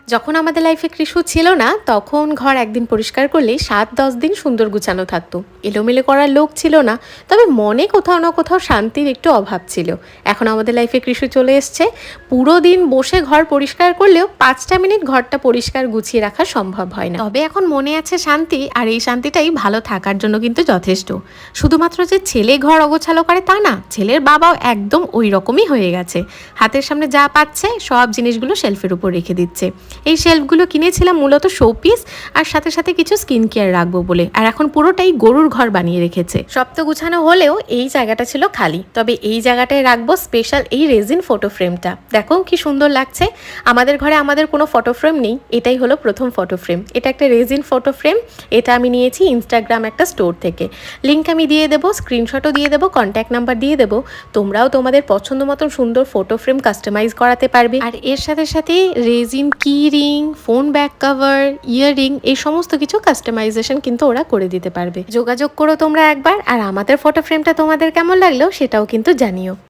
যখন আমাদের লাইফে কৃষু ছিল না তখন ঘর একদিন পরিষ্কার করলেই 7-10 দিন সুন্দর গুছানো থাকতো। এলোমেলো করার লোক ছিল না, তবে মনে কোথাও না কোথাও শান্তির একটু অভাব ছিল। এখন আমাদের লাইফে কৃষু চলে এসছে, পুরো দিন বসে ঘর পরিষ্কার করলেও 5টা মিনিট ঘরটা পরিষ্কার গুছিয়ে রাখা সম্ভব হয় না। তবে এখন মনে আছে শান্তি, আর এই শান্তিটাই ভালো থাকার জন্য কিন্তু যথেষ্ট। শুধুমাত্র যে ছেলে ঘর অগোছালো করে তা না, ছেলের বাবাও একদম ওই রকমই হয়ে গেছে। হাতের সামনে যা পাচ্ছে সব জিনিসগুলো শেলফের উপর রেখে দিচ্ছে। এই শেলফগুলো কিনেছিলাম মূলত শোপিস আর সাথে সাথে কিছু স্কিন কেয়ার রাখবো বলে, আর এখন পুরোটাই গরুর ঘর বানিয়ে রেখেছে। সব তো গুছানো হলেও এই জায়গাটা ছিল খালি, তবে এই জায়গাটায় রাখবো স্পেশাল এই রেজিন ফটো ফ্রেমটা। দেখো কি সুন্দর লাগছে। আমাদের ঘরে আমাদের কোনো ফটো ফ্রেম নেই, এটাই হলো প্রথম ফটো ফ্রেম। এটা একটা রেজিন ফটো ফ্রেম, এটা আমি নিয়েছি ইনস্টাগ্রাম একটা স্টোর থেকে। লিঙ্ক আমি দিয়ে দেবো, স্ক্রিনশটও দিয়ে দেবো, কন্ট্যাক্ট নাম্বার দিয়ে দেবো। তোমরাও তোমাদের পছন্দ মতন সুন্দর ফটো ফ্রেম কাস্টমাইজ করাতে পারবে। আর এর সাথে সাথে রেজিন কি ring, phone back cover, earring, এই সমস্ত কিছু কাস্টমাইজেশন কিন্তু ওরা করে দিতে পারবে। যোগাযোগ করো তোমরা একবার। আর আমাদের ফটো ফ্রেমটা তোমাদের কেমন লাগলো সেটাও কিন্তু জানিও।